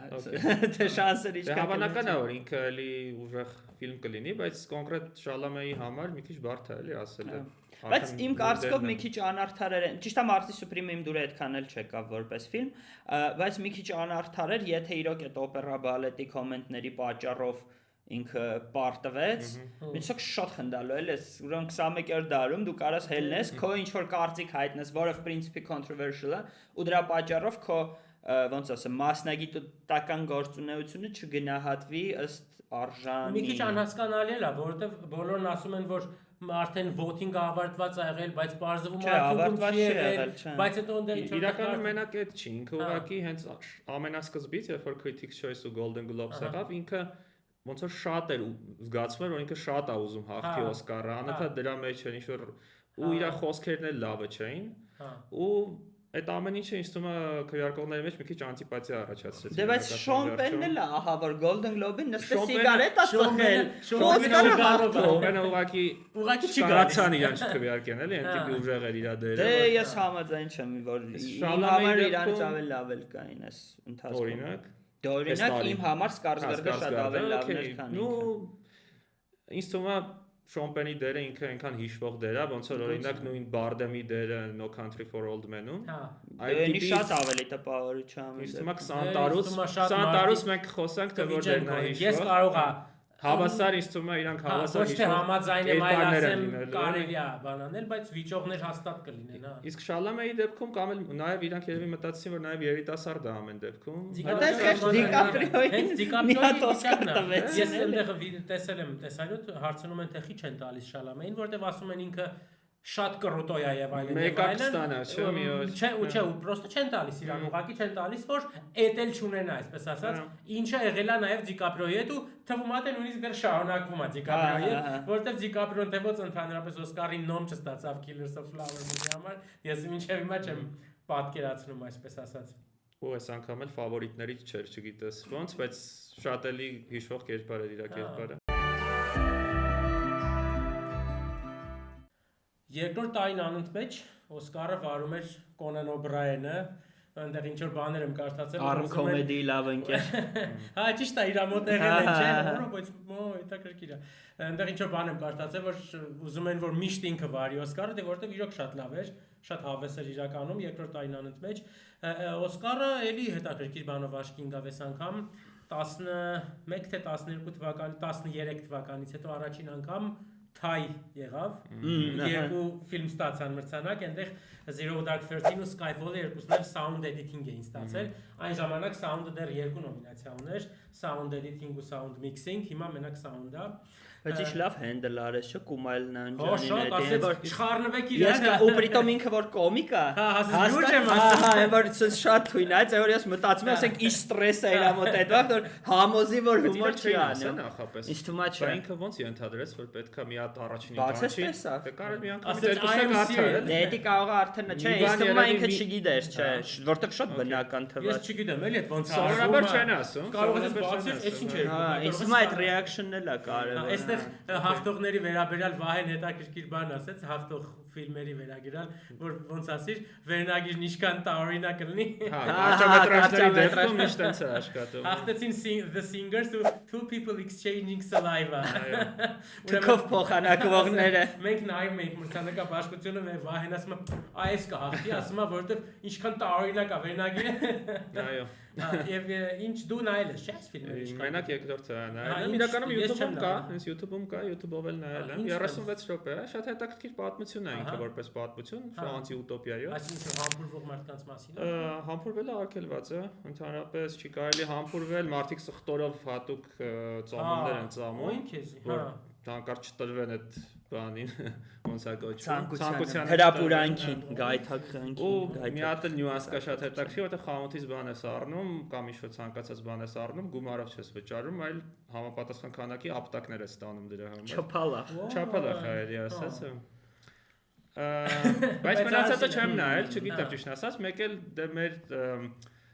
Թե շանսերը ինչքան։ Հավանական է որ ինքը էլի ուժեղ ֆիլմ կլինի, բայց կոնկրետ Շալամեի համար մի քիչ բարդ է էլի ասել։ Բայց իմ կարծիքով մի քիչ անարդար էր, ճիշտ է Marty Supreme-ը իմ դուրը այդքան էլ չեկավ որպես ֆիլմ, բայց մի քիչ անարդար էր, եթե իրոք այդ օպերա բալետի կոմենտների պատճառով ինքը պարտվեց, ինձ շատ խնդալու է, ուրեմն 21-րդ դարում դու կարաս հելնես, քո ինչ որ կարծիք հայտնես, որը в принципе controversial է, ու դրա պատճառով քո ոնց ասեմ, մասնագիտական գործունեությունը չգնահատվի ըստ արժանի։ Մի քիչ անհասկանալի է, որովհետև բոլորն ասում են, որ արդեն voting-ը ավարտված է եղել, բայց բարձվում արդյունքում չի եղել, բայց հետո ընդդեմ իրականում մենակ այդ չի, ինքը ուղղակի հենց ամենասկզբից, երբ որ Critics Choice ու Golden Globes եղավ, ինքը ոնց որ շատ էր զգացվում էր, որ ինքը շատ է ուզում հաղթի Օսկարը, անընդհատ դրա մեջ էր ինչ որ ու իր խոսքերն էլ լավը չէին ու այդ ամեն ինչը ինձ թվում է քվեարկողների մեջ մի քիչ անտիպաթիա առաջացրեց։ Դե բայց Շոմպենն էլ ահա որ Golden Globe-ին նստել սիգարետ ասել։ Շոմպենը ուղղակի չկարացան իրան չքվեարկեն էլի, այնտիպի ուժեղ էր իր դերը։ Դե ես համաձայն չեմ, որ իմ համար իրանից ավելի լավ էլ կային այս ընթացքում։ Օրինակ իմ համար Skarsgård-ը շատ ավելի լավն էր, քան ինքը։ Ինձ թվում է Շոմպենի դերը ինքը այնքան հիշվող դեր է, ոնց որ օրինակ նույն Bardem-ի դերը No Country for Old Men-ում։ Այդ շատ ավելի տպավորիչամ։ Ինձ թվում է 20 տարուց մենք խոսանք թե որ դերն է հիշվող։ Ես կարող եմ Հավասար ինձ թվում է իրանք հավասար ոչ թե համաձայն եմ այլ ասեմ կարելի է բանանել, բայց վիճողներ հաստատ կլինեն, հա։ Իսկ Շալամեի դեպքում կամ էլ նաև իրանք երևի մտածեցին, որ նաև երիտասարդ է ամեն դեպքում։ Ես այնտեղ տեսել եմ տեսայնոց հարցնում են թե խի չեն տալիս Շալամեին, որտեղ ասում են ինքը շատ կռոտոյ է եւ այլն։ Մեկ կստանա, չէ՞ մի օր։ Չէ, պրոստը չեն տալիս իրան, ուղղակի չեն տալիս, որ էտել չունենա, այսպես ասած, ինչը եղել է նաեւ Դիկապրիոյի հետ ու թվում է թե նույնիսկ դեռ շարունակվում է Դիկապրիոյի հետ, որտեղ Դիկապրիոն թեւոց ընդհանրապես Օսկարի նոմ չստացավ Killers of Flower Moon-ի համար, ես մինչեւ հիմա չեմ պատկերացնում, այսպես ասած։ Ու այս անգամ էլ ֆավորիտներից չէր, չգիտես ոնց, բայց շատ էլի հիշվող կերպար էր իր կերպարը։ Երկրորդ տարին անընդմեջ Օսկարը վարում էր Կոնան Օբրայենը, այնտեղ ինչ որ բաներ եմ կարդացել, Արմ կոմեդիի լավ ընկեր։ Հա, ճիշտ է, իր մոտ եղել են, չէ՞, բայց հետաքրքիր է։ Այնտեղ ինչ որ բան եմ կարդացել, որ ուզում են որ միշտ ինքը վարի Օսկարը, դե որտեղ իրոք շատ լավ էր, շատ հավես էր իրականում երկրորդ տարին անընդմեջ։ Օսկարը էլի հետաքրքիր բանով աչքի ընկավ այս անգամ 11 թե 12 թվականի 13 թվականից հետո առաջին անգամ Թայ եղավ, երկու ֆիլմ ստացան մրցանակ, այնտեղ Zero Dark 13 ու Skyfall-ը երկուսն էլ sound editing էին ստացել, այն ժամանակ sound-ը դեռ երկու նոմինացիա ուներ, sound editing ու sound mixing, հիմա մենակ sound-ը։ Բայց ինչ լավ հենդլ արես, չէ՞ Կումայլ Նանջանին հետ, որ չխառնվեք իրան։ Ես ու պրիտոմ ինքը որ կոմիկ է։ Հա, հաստատ եմ ասում, հա, որ շատ թույն է, որ ես մտածում եմ, ասենք ի ստրես է իր մոտ այդ վաղ, որ համոզի որ հումոր չի անում։ Ինչ թվում է չէ։ Ինքը ոնց ենթադրեց, որ պետքա մի հատ առաջին բացես տեսա։ Դե կարող մի անգամ երկուսը Դե դի կարող է արդեն չէ, ինձ թվում է ինքը չգիտեր, չէ, որտեղ շատ բնական թվաց։ Ես չգիտեմ, էլի այդ ոնց սովորաբար չեն ասում։ Կարող ես բացել, այս ինչ է։ Հա, ինձ թվում է այդ ռեակշնն էլ է կարևոր։ Այստեղ հաղթողների վերաբերյալ Վահեն հետաքրքիր բան ասեց, հաղթող ֆիլմերի վերաբերյալ, որ ոնց ասիր, վերնագիրն ինչքան տարօրինակ կլինի։ Հա, կարճամետրաժների դեպքում միշտ այնց է աշխատում։ Հաղթեցին The Singers ու Two People Exchanging Saliva։ Թքով փոխանակվողները։ Մենք նայում ենք մրցանակաբաշխությունը, մեր Վահեն ասում է, այս կհաղթի, ասում է, որովհետև ինչքան տարօրինակ է վերնագիրը։ Այո։ Եվ ինչ դու նայել ես, չէ՞, այս ֆիլմերը։ Մենակ երկրորդը նայել։ Իրականում YouTube-ում կա, հենց YouTube-ում կա, YouTube-ով էլ նայել եմ։ 36 րոպե է, շատ հետաքրքիր պատմություն է ինքը որպես պատմություն, ֆրանսի ուտոպիայով։ Այսինքն համբուրվող մարդկանց մասին է։ Համբուրվելը արգելված է, ընդհանրապես չի կարելի համբուրվել, մարդիկ սխտորով հատուկ ծամոններ են ծամում, որ հանկարծ չտրվեն այդ բանին, ոնց է կոչվում, ցանկության հրապուրանքին, գայթակղանքին։ Ու մի հատ էլ նյուանս կա շատ հետաքրքիր, որտեղ խանութից բան ես առնում, կամ ինչ-որ ցանկացած բան ես առնում, գումարով չես վճարում, այլ համապատասխան քանակի ապտակներ ես ստանում դրա համար։ Չափալա հայերի ասած։ Բայց մնացածը չեմ նայել, չգիտեմ ճիշտ ասած, մեկ էլ դե մեր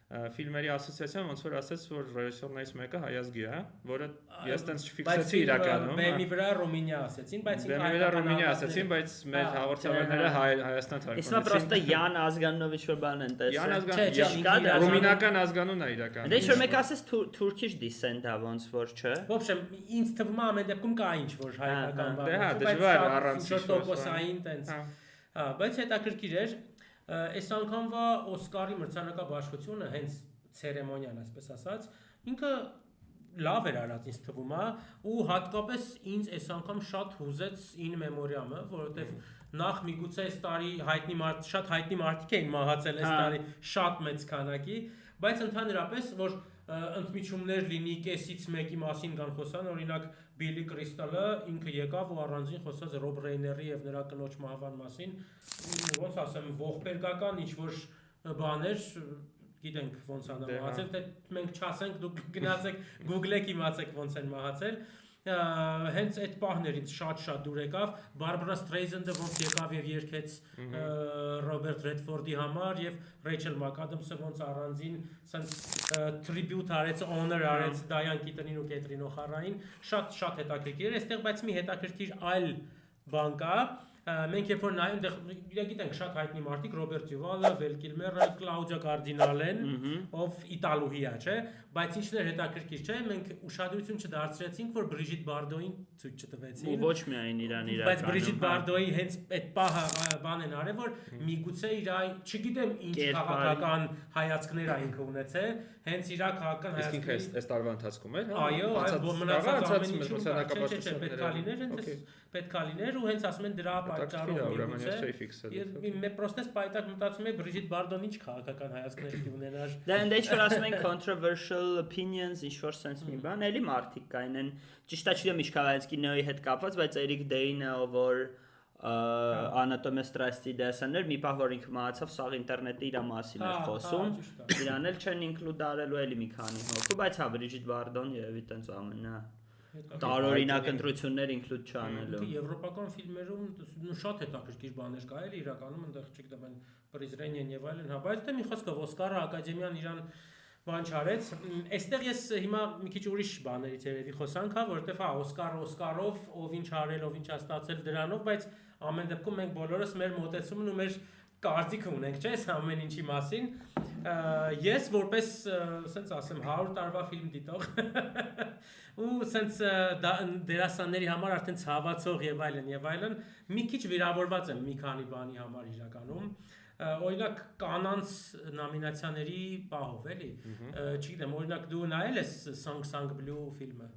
ֆիլմերի ասոցիացիան ոնց որ ասեց, որ ռեժիսորներից մեկը հայազգի է, որը ես տենց չֆիքսեցի իրականում։ Բեմի վրա Ռումինիա ասեցին, բայց բեմի վրա Ռումինիա ասեցին, բայց մեր հաղորդավարները Հայաստան թարգմանեցին։ Իսկ պրոստը Յան Ազգանովիչ որ բան են տեսել։ Յան Ազգանովիչ ռումինական ազգանունն է իրականում։ Դե ինչ-որ մեկ ասես Turkish descent է ոնց որ չէ։ Ոբշեմ, ինձ թվում է ամեն դեպքում կա ինչ որ հայկական բան։ Դե հա, դժվար առանց տոկոսային տենց։ Հա, բայց հետաքրքիր էր։ Այս անգամվա Օսկարի մրցանակաբաշխությունը հենց ցերեմոնիան, այսպես ասած, ինքը լավ էր արած ինձ թվում է ու հատկապես ինձ այս անգամ շատ հուզեց In Memoriam-ը, որովհետև նախ միգուցե այս տարի շատ հայտնի մարդիկ էին մահացել այս տարի շատ մեծ քանակի, բայց ընդհանրապես որ ընդմիջումներ լինի կեսից մեկի մասին կան խոսան, օրինակ Բիլի Կրիստալը ինքը եկավ ու առանձին խոսած Ռոբ Ռեյների եւ նրա կնոջ մահվան մասին, ոնց ասեմ, ողբերգական ինչ որ բաներ, գիտենք ոնց են մահացել, թե մենք չասենք, դուք գնացեք Google-եք իմացեք ոնց են մահացել, հենց այդ պահներ ինձ շատ դուր եկավ Բարբարա Ստրեյզենդը ոնց եկավ եւ երգեց Ռոբերտ Ռեդֆորդի համար եւ Ռեյչել Մակադամսը ոնց առանձին sense tribute արեց, honor արեց Դայան Կիտնին ու Կետրին Օխարային, շատ հետաքրքիր էր, այստեղ բայց մի հետաքրքիր այլ բան կա մենք երբ որ նայում դեռ գիտենք շատ հայտնի մարդիկ Ռոբերտ Դյուվալը, Վել Կիլմերը, Կլաուդիա Կարդինալեն, ով իտալուհի է, չէ, բայց ինչն էր հետաքրքիր, չէ, մենք ուշադրություն չդարձրեցինք, որ Բրիժիտ Բարդոին ցույց չտվեցին։ Ու ոչ միայն իրան Բայց Բրիժիտ Բարդոյի հենց այդ պահը բան են արել, որ միգուցե իր, չգիտեմ ինչ քաղաքական հայացքներ է ինքը ունեցել, հենց իր քաղաքական հայացքները։ Իսկ այս տարվա ընթացքում էր, այո, մնացած ամեն ինչում պետք է լիներ ու հենց ասում են դրա պատճառով միգուցե պրոստես պայտակ մտածում է Բրիժիտ Բարդոն ինչ քաղաքական հայացքներ ունենար։ Դա ինչ որ ասում են controversial opinions, ինչ որ sense մի բան, էլի մարդիկ կային են, ճիշտ է չգիտեմ ինչ Քավալենսկիի հետ կապված, բայց Էրիկ Դեյնը, ով որ Անատոմիա Ստրաստի դերասաններ, մի պահ որ ինքը մահացավ, սաղ ինտերնետը իր մասին էր խոսում, իրան էլ չեն include արելու էլի մի քանի հոգու, բայց հա Բրիժիտ Բարդոն երևի տենց ամենա տարօրինակ ընտրություններ include չանելու։ Եվրոպական ֆիլմերում շատ հետաքրքիր բաներ կա էլի իրականում այնտեղ չգիտեմ այն Պրիզրենիան եւ այլն, հա, բայց դե մի խոսքով Օսկարը ակադեմիան իրան բան չարեց։ Այստեղ ես հիմա մի քիչ ուրիշ բաներից երևի խոսանք, հա, որովհետեւ հա Օսկարով ով ինչ արել, ով ինչ ստացել դրանով, բայց ամեն դեպքում մենք բոլորս մեր մոտեցումն ու մեր կարծիքը ունենք, չէ՞, ամեն ինչի մասին։ Ես որպես, ասենց ասեմ, 100 տարվա ֆիլմ դիտող ու ասենց դերասանների համար արդեն ցավացող եւ այլն, մի քիչ վիրավորված եմ մի քանի բանի համար իրականում։ Օրինակ կանանց նոմինացիաների պահով, էլի։ Չգիտեմ, օրինակ դու նայել ես Song Blue ֆիլմը,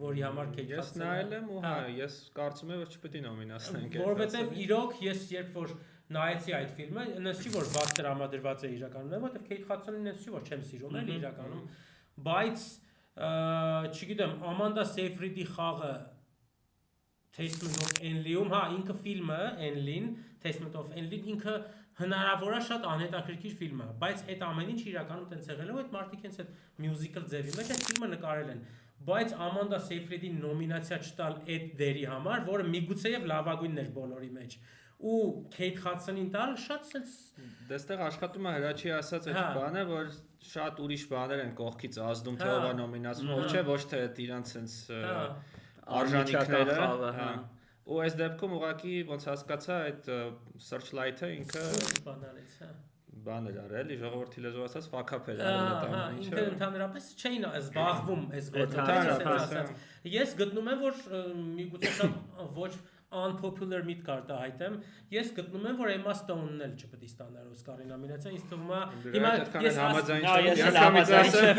որի համար Քեյթ Ես նայել եմ ու հա, ես կարծում եմ որ չպետք է նոմինացնենք։ Որովհետեւ իրոք ես երբ որ նայեցի այդ ֆիլմը, այնպես չի որ վատ տրամադրված է իրականում, որովհետեւ Քեյթ Հադսոնին այնպես չի որ չեմ սիրում էլի իրականում, բայց չգիտեմ, Ամանդա Սեյֆրիդի խաղը Testament of Enlil-ում, հա, ինքը ֆիլմը Enlil-ին, Testament of Enlil-ին ինքը հնարավոր է շատ անհետաքրքիր ֆիլմ է, բայց այդ ամեն ինչ իրականում տենց եղել է, ու այդ մարդիկ հենց այդ musical ձևի մեջ այդ ֆիլմը նկարել են, բայց Ամանդա Սեյֆրիդին նոմինացիա չտալ այդ դերի համար, որը միգուցեև լավագույնն էր բոլորի մեջ, ու Քեյթ Հադսոնին տալ շատ sense դեստեղ աշխատում է Հրաչի ասած այդ բանը, որ շատ ուրիշ բաներ են կողքից ազդում, թե ով է նոմինացվում, ով չէ, ոչ թե իրանց sense արժանինքները, ու այս դեպքում ուղղակի ոնց հասկացա այդ Searchlight-ը ինքը բան էր արել, ժողովրդի լեզվով ասած fuck-up էր արել այդ ամեն ինչը։ Ինքը ընդհանրապես չէին զբաղվում այս գործով։ Ես գտնում եմ, որ միգուցե շատ ոչ unpopular միտք արտահայտեմ, ես գտնում եմ, որ Emma Stone-ն էլ չպետք է ստանար Օսկարի նոմինացիա, ինձ թվում է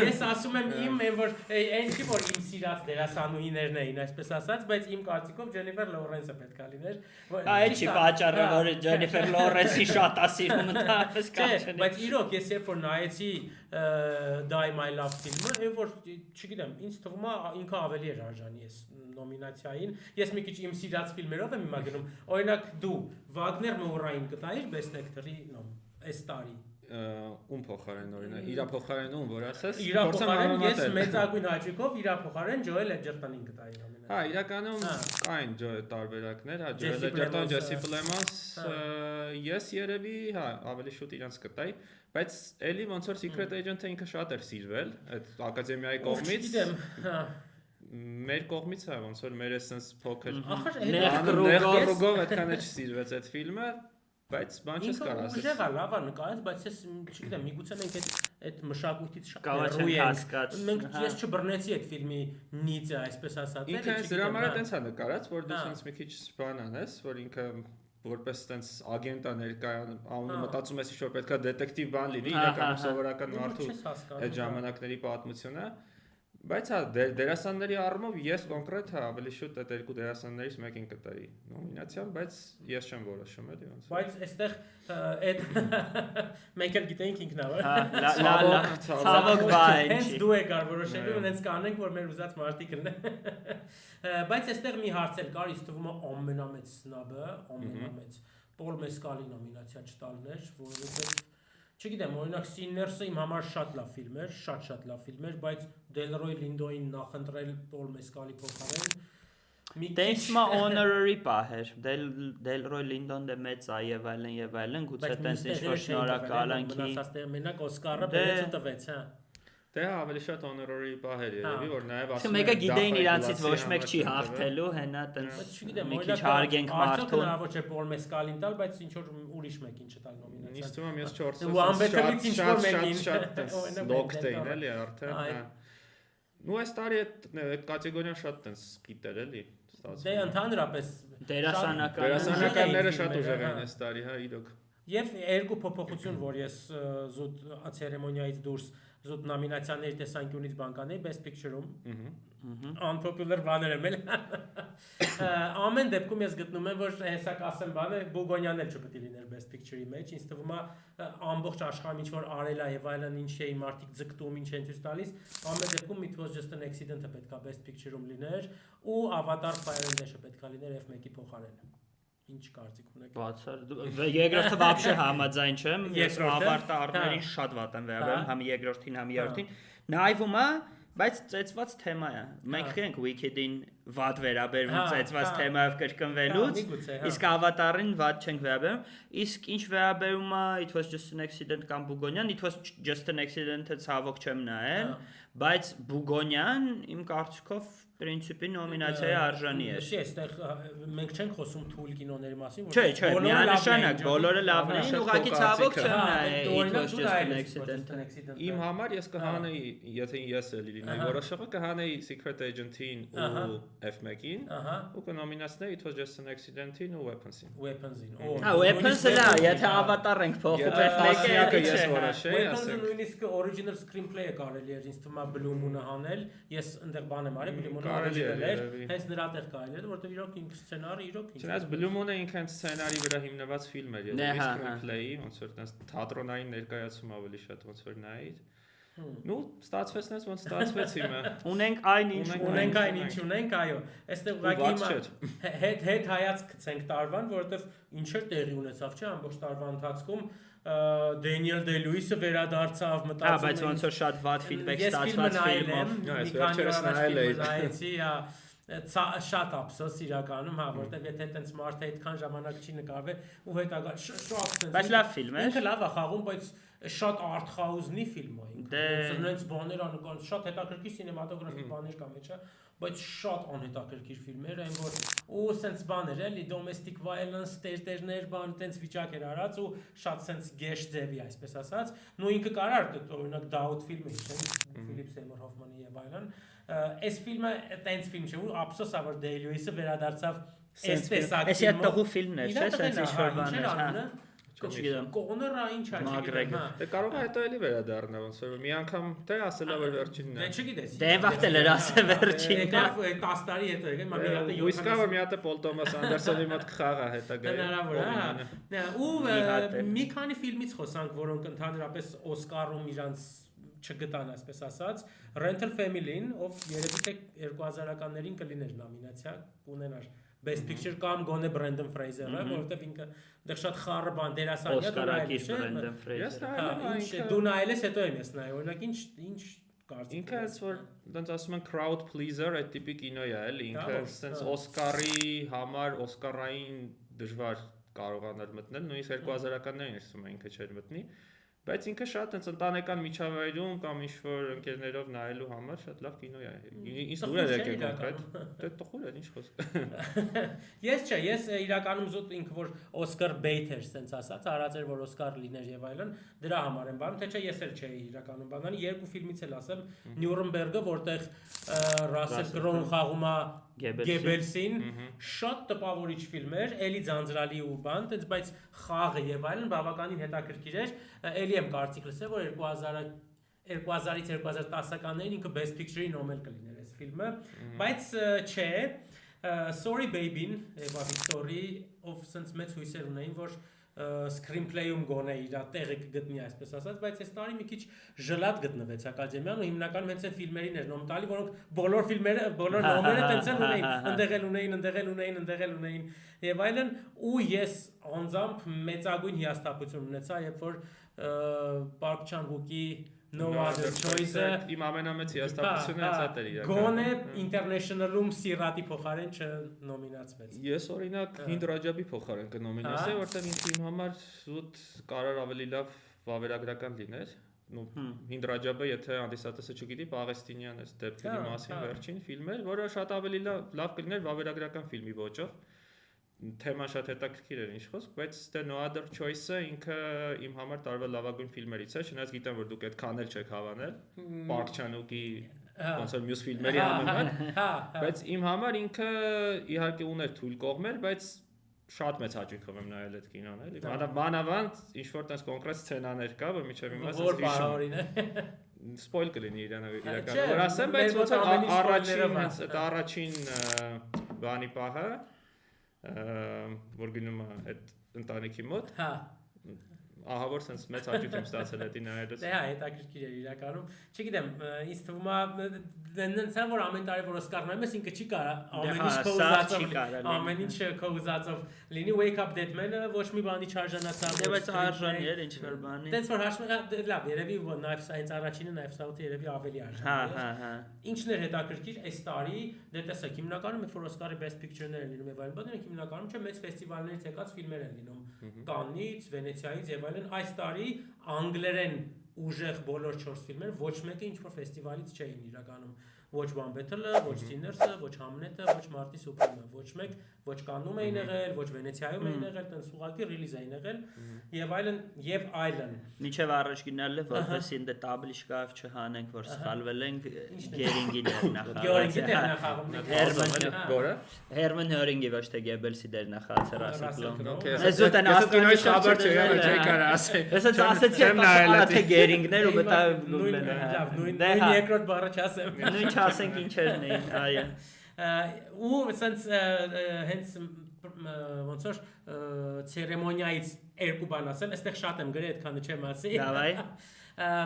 ես ասում եմ իմ որ այնքի որ իմ սիրած դերասանուհիներն էին, այսպես ասած, բայց իմ կարծիքով Ջենիֆեր Լոուրենսը պետք է լիներ։ Այդ չի պատճառը, որ Ջենիֆեր Լոուրենսի շատ է սիրում ընդհանրապես կապ։ Բայց իրոք ես երբ որ նայեցի Die My Love ֆիլմը, այն որ չգիտեմ, ինձ թվում է ինքը ավելի էր արժանի այս նոմինացիային։ Ես մի քիչ իմ սիրած ֆիլմերով եմ հիմա գնում։ Օրինակ դու Վագներ Մոռային կտայիր Best Actor-ի այս տարի։ Ում փոխարեն օրինակ, իր փոխարեն ում որ ասես։ Իր փոխարեն ես մեծագույն հաճույքով իր փոխարեն Ջոել Էջերտոնին կտայի նոմինացիա։ Հա, իրականում կային տարբերակներ, հա, Ջոել Էջերտոն, Ջեսի Պլեմոնս, ես երևի, հա, ավելի շուտ իրանց կտայի, բայց էլի ոնց որ Secret Agent-ը ինքը շատ էր սիրվել, այդ ակադեմիայի կողմից։ Չգիտեմ, հա մեր կողմից է ոնց որ մեր էսենց փոքր ներգրուգով այդքան է չսիրվեց այդ ֆիլմը, բայց բան չես կարող ասել։ Ուժեղ է, լավ է նկարած, բայց ես չգիտեմ, միգուցե մենք այդ մշակույթից շատ հեռու ենք։ Մենք ես չբռնեցի այդ ֆիլմի նիծը, այսպես ասած։ Ինքը դրա համար է տենց է նկարած, որ դու sense մի քիչ բան անես, որ ինքը որպես տենց ագենտ է ներկայանում, մտածում ես ինչ որ պետքա դետեկտիվ բան լինի, իրականում սովորական մարդու այդ ժամանակների պատմությունը։ Բայց հա դերասանների առումով ես կոնկրետ հա ավելի շուտ այդ երկու դերասաններից մեկին կտայի նոմինացիան, բայց ես չեմ որոշում էլի ոնց։ Բայց այստեղ այդ մենք էլ գիտենք ինքնավ։ Ցավոք բան։ Հենց դու եկար որոշելու, հենց կանենք որ մեր ուզած մարդիկ լինեն։ Բայց այստեղ մի հարց էլ կար, ինձ թվում է ամենամեծ սնաբը, ամենամեծ Պոլ Մեսկալի նոմինացիա չտալն էր, որովհետև Չգիտեմ, օրինակ Sinners-ը իմ համար շատ լավ ֆիլմ էր, շատ լավ ֆիլմ էր, բայց Delroy Lindo-ին նախընտրել Paul Mescal-ի փոխարեն Դենսմա honorary պահեր, Delroy Lindo-ն դե մեծ է եւ այլն, գուցե տենց ինչ-որ շնորհակալանքի մնացածները մենակ Օսկարը բերեց ու տվեց, հա։ Դե ավելի շատ honorary պահեր երևի, որ նաև ասում մեկը գիտեին իրանցից ոչ մեկ չի հաղթելու, հենա տենց մի քիչ հարգենք մարդուն։ Ոչ է Paul Mescal-ին տալ, բայց ինչ որ ուրիշ մեկին չտալ նոմինացիա։ Ինձ թվում է մյուս 4-ը շատ լոկտեյն էլի արդեն։ Ու այս տարի այդ կատեգորիան շատ տենց գիտեր էլի ստացվում։ Դե ընդհանրապես դերասանականները շատ ուժեղ են այս տարի, հա, իրոք։ Եվ երկու փոփոխություն, որ ես զուտ ցերեմոնիայից դուրս զուտ նոմինացիաների տեսանկյունից բանկանեի Best Picture-ում։ Unpopular բաներ եմ էլ։ Ամեն դեպքում ես գտնում եմ, որ հեսա կասեմ բանը Բուգոնյանն էլ չպետք է լիներ Best Picture-ի մեջ, ինձ թվում է ամբողջ աշխարհում ինչ որ արել է եւ այլն ինչ է մարդիկ ձգտում, ինչ են ցույց տալիս, ամեն դեպքում It Was Just an Accident-ը պետք է Best Picture-ում լիներ ու Avatar Fire and Ash-ը պետք է լիներ F1-ի փոխարեն։ Ինչ կարծիք ունեք։ Բացար երկրորդը вообще համաձայն չեմ, ես ավարտարներին շատ վատ եմ վերաբերում, համ երկրորդին, համ երրորդին։ Նայվում է, բայց ծեծված թեմա է։ Մենք ենք Wicked-ին վատ վերաբերվում ծեծված թեմայով կրկնվելուց, իսկ ավատարին վատ չենք վերաբերում։ Իսկ ինչ վերաբերում է It Was Just an Accident կամ Բուգոնյան, It Was Just an Accident-ը ցավոք չեմ նայել, բայց Բուգոնյան իմ կարծիքով Պրինցիպի նոմինացիայի արժանի է։ Չէ, այստեղ մենք չենք խոսում թույլ կինոների մասին, Չէ, միանշանակ բոլորը լավն են, ուղղակի ցավոք չեմ նայել։ Իմ համար ես կհանեի, եթե ես էլի լինեի որոշողը, կհանեի Secret Agent-ին ու F1-ին ու կնոմինացնեի It Was Just an Accident-ին ու Weapons-ին։ Weapons-ը լա, եթե ավատար ենք փոխում F1-ը ես որոշեի, Weapons-ը նույնիսկ original screenplay-ը կարելի էր ինձ թվում է Blue Moon-ը հանել, ես այնտեղ բան եմ արել, Blue Moon-ը հենց նրա տեղ կարելի էր, որտեղ իրոք ինքը սցենարը իրոք ինչ։ Չնայած Blue Moon-ը ինքն սցենարի վրա հիմնված ֆիլմ էր, screenplay-ի, ոնց որ տես թատրոնային ներկայացում ավելի շատ ոնց որ նայից։ Ну, ստացվեց նես ոնց ստացվեց իմը։ Ունենք այնինչ ունենք, այո։ Այստեղ ուղղակի հիմա հետ հայացք գցենք տարվան, որովհետև ինչեր տեղի ունեցավ, չէ՞, ամբողջ տարվա ընթացքում Daniel Day-Lewis-ը վերադարձավ, մտածում բայց ոնց որ շատ վատ feedback ստացված ֆիլմով։ Մի քանի օր առաջ նայեցի, շատ ափսոս իրականում, հա, որտեղ եթե այդպես մարդը այդքան ժամանակ չի նկարվել ու հետագա շատ բայց լավ ֆիլմ է։ Ինքը լավ է խաղում, բայց շատ art-house-նի ֆիլմ է ինքը։ Ոնց բաներ անում, շատ հետաքրքիր սինեմատոգրաֆիկ բաներ կա մեջը, բայց շատ անհետաքրքիր ֆիլմեր են, որ ու սենց բաներ էլի domestic violence, տերտերներ, բան, տենց վիճակ էր արած ու շատ սենց գեշ ձևի, այսպես ասած։ Նու ինքը կարար օրինակ Doubt ֆիլմը հիշեն, Philip Seymour Hoffman-ի եւ այլն։ Այս ֆիլմը տենց ֆիլմ չէ, ու ափսոս է որ Day-Lewis-ը վերադարձավ այս տեսակ ֆիլմով։ Էսի տղու ֆիլմն է, չէ՞, սենց ինչ-որ բաներ, հա։ Չգիտեմ։ Կոնորա ինչ է, չգիտեմ։ Դե կարող է հետո էլի վերադառնա, ոնց որ մի անգամ թե ասելա որ վերջինն է։ Դե չգիտես։ Դե վախտել էր ասել վերջինն է։ 10 տարի հետո եկել, մի հատ 7 Իսկ որ մի հատ Պոլ Թոմաս Անդերսոնի մոտ կխաղա հետագա։ Հնարավոր է։ Ու մի քանի ֆիլմից խոսանք, որոնք ընդհանրապես Օսկարում իրանց չգտան, այսպես ասած, Rental Family-ին, ով երևի թե 2000-ականներին կլիներ նոմինացիա, կունենար Best Picture կամ գոնե Brandon Fraser-ը, որովհետև ինքը դեռ շատ խառը բան դերասանյա Օսկարակիր Brandon Fraser։ Դու նայել ես, հետո եմ ես նայել, օրինակ ինչ կարծիք։ Ինքը այս որ դրանց ասում են crowd pleaser, այդ տիպի կինո է, էլի, ինքը sense Օսկարի համար Օսկարային դժվար կարողանալ մտնել, նույնիսկ 2000-ականներին ասում են ինքը չէր մտնի։ Բայց ինքը շատ այնց ընտանեկան միջավայրում կամ ինչ-որ ընկերներով նայելու համար շատ լավ կինո է։ Ինչ դուր է եկել կոնկրետ։ Դե տխուր է, ինչ խոսք։ Ես իրականում զուտ ինքը որ Օսկար բեյթ էր, sense ասած, արած էր որ Օսկար լիներ եւ այլն, դրա համար եմ բանում, թե չէ ես էլ չէի իրականում բանանի, երկու ֆիլմից էլ ասեմ, Նյուրնբերգը, որտեղ Ռասել Կրոուն խաղում է Գեբելսին, շատ տպավորիչ ֆիլմ էր, էլի ձանձրալի ու բան, տենց բայց խաղը եւ այլն բավականին հետաքրքիր էր, էլի եմ կարծիք լսել, որ 2000-ից 2010-ականներին ինքը Best Picture-ի նոմել կլիներ այս ֆիլմը, բայց չէ, Sorry Baby-ն, Eva Victor-ի, ով sense մեծ հույսեր ունեին, որ screenplay-ում գոնե իր տեղը կգտնի, այսպես ասած, բայց այս տարի մի քիչ ժլատ գտնվեց ակադեմիան ու հիմնականում հենց այն ֆիլմերին էր նոմ տալի, որոնք բոլոր նոմերը տենց ունեին, ընդեղել ունեին եւ այլն, ու ես անձամբ մեծագույն հիասթափություն ունեցա, երբ որ Park Chan-wook-ի No Other Choice-ը իմ ամենամեծ հիասթափությունը հենց դա էր իրականում։ Գոնե International-ում Սիրատի փոխարեն չնոմինացվեց։ Ես օրինակ Hind Rajab-ի փոխարեն կնոմինացեի, որտեղ ինքը իմ համար զուտ կարար ավելի լավ վավերագրական լիներ։ Ну Hind Rajab-ը, եթե հանդիսատեսը չգիտի, Պաղեստինյան է դեպքերի մասին վերջին ֆիլմ էր, որը շատ ավելի լավ կլիներ վավերագրական ֆիլմի ոճով։ Թեման շատ հետաքրքիր էր ինչ խոսք, բայց The No Other Choice-ը ինքը իմ համար տարվա լավագույն ֆիլմերից է, չնայած գիտեմ, որ դուք այդքան էլ չեք հավանել Park Chan-wook-ի ոնց որ մյուս ֆիլմերի համեմատ, բայց իմ համար ինքը իհարկե ուներ թույլ կողմեր, բայց շատ մեծ հաճույքով եմ նայել այդ կինոն, էլի։ Մանավանդ ինչ որ տես կոնկրետ սցենաներ կա, որ միջև հիմա հիշում սպոյլ կլինի իրականում, որ ասեմ, բայց ոնց որ առաջին բանի պահը որ գնում է այդ ընտանիքի մոտ ահա որ sense մեծ հաճույք եմ ստացել դա նայելուց։ Դե հա, հետաքրքիր էր իրականում։ Չգիտեմ, ինձ թվում է դենսա որ ամեն տարի որ Օսկար նայում ես ինքը չի կարա ամեն ինչ քո ուզածով լինի Wake Up Dead Man-ը ոչ մի բանի չարժանացավ։ Դե բայց արժանի էր ինչ որ բանի։ Դենց որ հաշվում լավ, երևի Knives Out առաջինը Knives Out-ը երևի ավելի արժանի է։ Հա։ Ինչն էր հետաքրքիր այս տարի, դե տեսեք, հիմնականում երբ որ Օսկարի Best Picture-ները լինում եւ այլն, բայց հիմնականում չէ մեծ ֆեստիվալներից եկած ֆիլմեր են լինում։ Կաննից, Վենեցիայից եւ այլն, այս տարի անգլերեն ուժեղ բոլոր 4 ֆիլմերը ոչ մեկը ինչ որ ֆեստիվալից չէին իրականում։ Ոչ One Battle-ը, ոչ Sinners-ը, ոչ Hamlet-ը, ոչ Marty Supreme-ը, ոչ մեկ, ոչ Կաննում էին եղել, ոչ Վենեցիայում էին եղել, տենց ուղղակի ռիլիզ էին եղել եւ այլն։ Միջև առաջ գնալը որպեսզի in the table շկաֆ չհանենք, որ սխալվել ենք Գերինգի դերնախավը։ Հերման Հերինգի ոչ թե Գեբելսի դերնախացը Ռասելը։ Այսօր տան ասկինոյի խաբար չէ, չէ կարա ասել։ Այսօր ասեցի թե Գերինգներ ու մտա նույն երկրորդ բառը չասեմ։ Նույն չասենք ինչերն էին, այո։ Ու sense հենց ոնց որ ցերեմոնիայից երկու բան ասել, այստեղ շատ եմ գրել, այդքանը չեմ ասի։ Դավայ։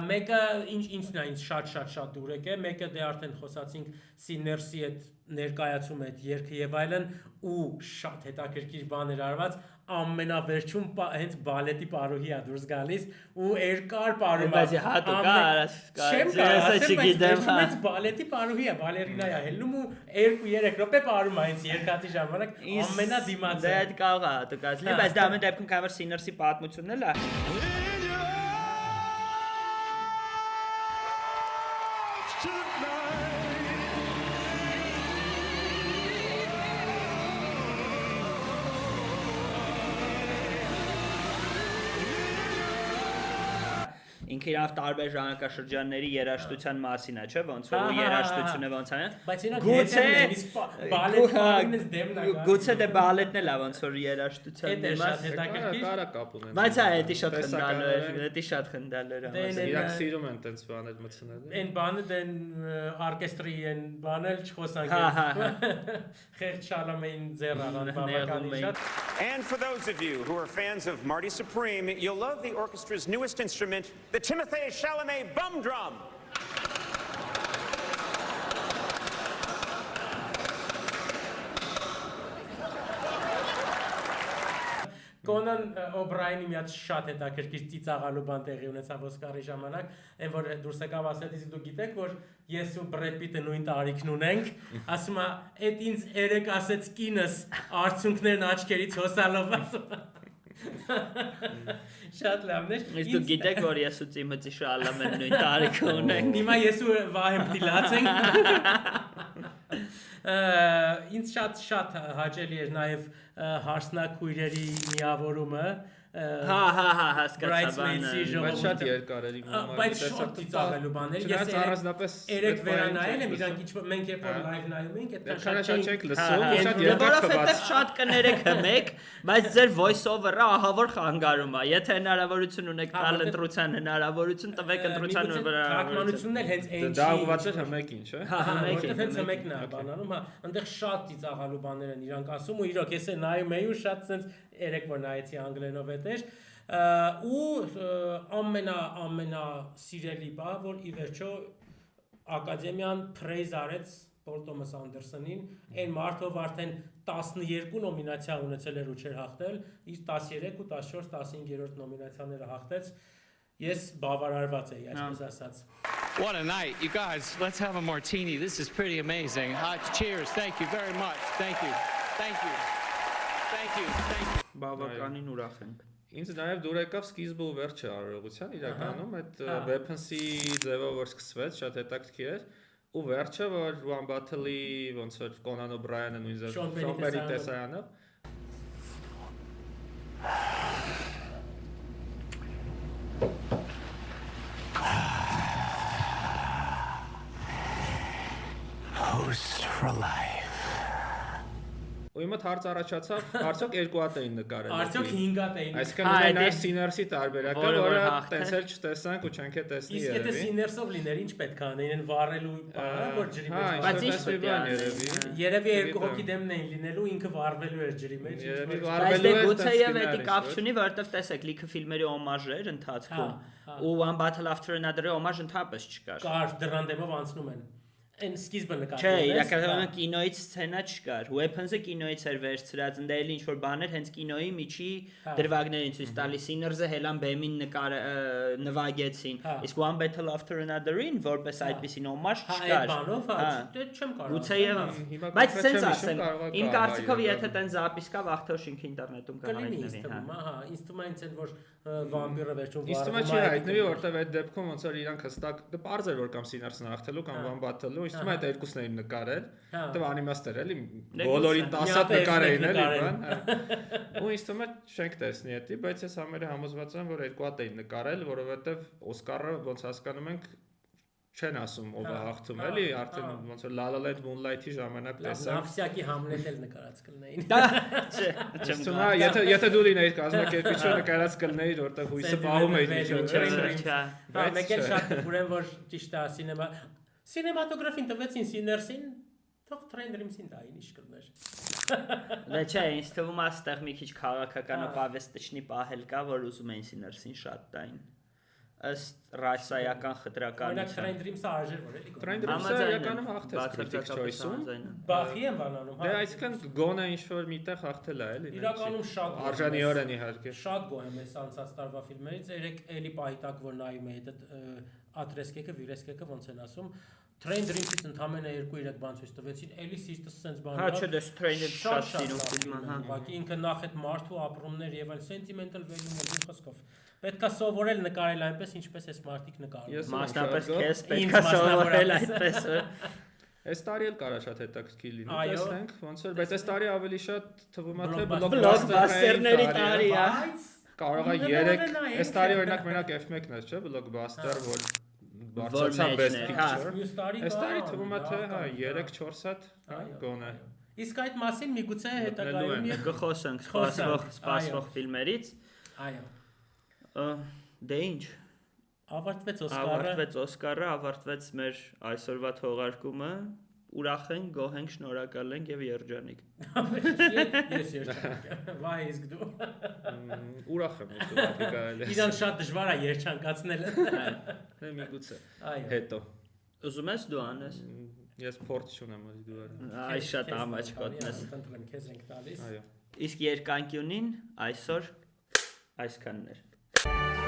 Մեկը ինչն է ինձ շատ դուր եկե, մեկը դե արդեն խոսացինք Sinners-ի այդ ներկայացում այդ երգը եւ այլն ու շատ հետաքրքիր բաներ արված ամենավերջում հենց բալետի պարուհի է դուրս գալիս ու երկար պարում է բայց հատուկ չգիտեմ հենց բալետի պարուհի է բալերինա է հելնում ու 2-3 րոպե պարում է հենց երկաթի ժամանակ ամենադիմացը դա այդ կարող է հատուկ ասել բայց դա ամեն դեպքում կավեր Sinners-ի պատմությունն էլ է ինքը իրավ տարբեր ժամանակաշրջանների երաժշտության մասին է, չէ՞, ոնց որ երաժշտությունը ոնց է։ Բայց իրենք հետևն իսկ բալետը դեմն է։ Գուցե դե բալետն էլ է ոնց որ երաժշտության դեմը։ Կարա կապ ունեն։ Բայց դա շատ խնդալու է, դա շատ խնդալու է։ Իրանք սիրում են տենց բաներ մտցնել։ Այն բանը դեն օրկեստրի են բանել չխոսանք։ Խեղճ Շալամեին ձեռարան բավականին շատ։ And for those of you who are fans of Marty Supreme, you'll love the orchestra's newest instrument, the Timothée Chalamet bum drum. Կոնան Օբրայնի միած շատ հետաքրքիր ծիծաղալու բան տեղի ունեցավ Օսկարի ժամանակ, այն որ դուրս եկավ ասել, իսկ դուք գիտեք, որ ես ու Բրեդ Պիտը նույն տարիքն ունենք, ասում է, «Էդ ինձ երեք ասեց կինս, արդյունքներն աչքերից հոսալով» ասում է։ Շատ լավն էր։ Իսկ դուք գիտեք, որ ես ու Տիմոթի Շալամեն նույն տարիքը ունենք։ Հիմա ես ու Վահեմ դիլած ենք։ Ինձ շատ հաճելի էր նաև հարսնակույրերի միավորումը հասկացա բայց շատ երկար էր իմ համար բայց շատ ծիծաղելու բաներ ես առանձնապես երեք վերանայել եմ իրանք ինչ մենք երբ որ լայվ նայում ենք այդքան շատ չենք լսում շատ երկար որովհետև շատ կներեք հմեք բայց ձեր voice over-ը ահա որ խանգարում է եթե հնարավորություն ունեք տալ ընտրության հնարավորություն տվեք ընտրության հնարավորությունն էլ հենց այն դա ուղղված էր հմեկին չէ որովհետև հենց հմեկն է բանանում այնտեղ շատ ծիծաղալու բաներ են իրանք ասում ու իրոք ես նայում էի ու շատ sense երեք որ նայեցի անգլերենով էր ու ամենա սիրելի բա որ ի վերջո ակադեմիան praise արեց Պոլ Թոմաս Անդերսոնին այն մարդով արդեն 12 նոմինացիա ունեցել էր ու չէր հաղթել իր 13 ու 14 15-րդ նոմինացիաները հաղթեց Ես բավարարված էի, այսպես ասած։ What a night. You guys, let's have a martini. This is pretty amazing. Cheers. Thank you very much. Thank you. Thank you. Thank you. Thank you. Բավականին ուրախ ենք։ Ինձ նաև դուր եկավ սկիզբը ու վերջը արարողության իրականում այդ weapons-ի ձևով որ սկսվեց շատ հետաքրքիր էր ու վերջը որ One Battle-ի ոնց որ Conan O'Brien-ը նույն ձև Շոն Բենի տեսարանը Host for life. ու իմը հարց առաջացավ արդյոք երկու հատ էին նկարել Արդյոք 5 հատ էին։ Այսինքն ունեն նաև Sinners-ի տարբերակը որը տենցել չտեսանք ու չենք է տեսնի Իսկ եթե Sinners-ով լիներ ինչ պետք է անեին վառելու բանը որ ջրի մեջ Բայց ինչ պետք է երևի երկու հոգի դեմն էին լինելու ինքը վառվելու էր ջրի մեջ Բայց դե գուցեև էդի կապ չունի որովհետև տեսեք լիքը ֆիլմերի օմաժ էր ընթացքում ու One Battle After Another-ի օմաժ ընդհանրապես չկար Կար դրան դեմով անցնում են Այն սկիզբը նկատել Չէ, իրականում կինոից սցենա չկար։ Weapons-ը կինոից էր վերցրած, ընդ էլ ինչ որ բաներ հենց կինոյի միջի դրվագներին ցույց տալիս Sinners-ը հելան բեմին նվագեցին։ Իսկ One Battle After Another-ին որպես այդպեսին օմաժ չկար։ Բանով, դե չեմ կարող։ Գուցեև, բայց սենց ասեմ, իմ կարծիքով եթե տեն զապիս կա վաղթոշ ինքը ինտերնետում կհայտնվի, կհայտնվի, հա, ինձ թվում է ինձ որ վամպիրը վերջում Իսկ թվում է չի հայտնվի որտեվ այդ դեպքում ոնց որ իրանք հստակ դա པարզ էր որ կամ Sinners-ն հաղթելու կամ One Battle-ը Իսկ այդ երկուսն էին նկարել, դե անիմաստ էր էլի, բոլորին 10 հատ նկար էին էլի, բան։ Ու ինձ թվում է չենք տեսնի դա, բայց ես համարյա համոզված եմ, որ երկու հատ էին նկարել, որովհետև Օսկարը ոնց հասկանում ենք չեն ասում ով է հաղթում էլի, արդեն ոնց որ La La Land Moonlight-ի ժամանակ տեսա։ Նավսյակի Համլետ էլ նկարած կլնեին։ Չէ, չեմ Թվում է, եթե դու լինեիր կազմակերպիչը նկարած կլնեիր, որտեղ հույսը պահում էիր Չէ։ Բայց մեկ էլ շատ ուրեմն որ ճիշտ է Սինեմատոգրաֆին տվեցին Sinners-ին, թող Trend-ին դային ինչ կլներ։ Դե չէ, ինձ թվում է այստեղ մի քիչ քաղաքականապավեստիչնի պահել կա, որ ուզում էին Sinners-ին շատ տային։ Ըստ ռասայական խտրականության։ Օրինակ Trend-ին սա արժեր որ էլի։ Trend-ը իրականում հաղթեց Critics Choice-ում։ Բախի եմ բանանում, Դե այսինքն գոնը ինչ որ միտեղ հաղթել է էլի։ Իրականում շատ արժանիորեն իհարկե։ Շատ գոհ եմ ես անցած տարվա ֆիլմերից, երեք էլի պահիտակ որ նայում էի այդ Ադրեսկեկը, Վիրեսկեկը ոնց են ասում Trend-ից ընդամենը 2-3 բան ցույց տվեցին, էլի սիրտս սենց բան։ Հա, չէ, դες Trend-ը շատ սիրում ֆիլմը, հա։ Ուղղակի ինքը նախ այդ մարդու ապրումներ եւ այլ sentimental value-ներ խոսքով։ Պետքա սովորել նկարել այնպես, ինչպես էս մարդիկ նկարում։ Մասնապես քեզ պետքա սովորել այդպես։ Այս տարի էլ կարա շատ հետաքրքիր լինի, տեսնենք, ոնց որ, բայց այս տարի ավելի շատ թվում է թե բլոկբասթերների տարի է։ Կարող է 3, այս տարի օրինակ մենակ F1-ն է, չէ, բլոկբասթեր, որ բարձրացավ best picture։ Այս տարի թվում է թե հա 3-4 հատ, հա, գոնե։ Իսկ այդ մասին միգուցե հետագայում կխոսենք սպասվող ֆիլմերից։ Այո։ Դե ինչ Ավարտվեց Օսկարը, ավարտվեց մեր այսօրվա թողարկումը։ Ուրախ ենք, գոհ ենք, շնորհակալ ենք եւ երջանիկ։ Ես երջանիկ եմ։ Վայ իսկ դու։ Ուրախ եմ ուղղակի կարելի։ Իրան շատ դժվար է երջանկացնել։ Դե միգուցե։ Այո։ Հետո։ Ուզում ես դու անես։ Ես փորձ չունեմ ասի դու արա։ Այս շատ ամաչկոտն ես։ Խնդրեմ քեզ ենք տալիս։ Այո։ Իսկ երկանկյունին այսօր այսքանն էր։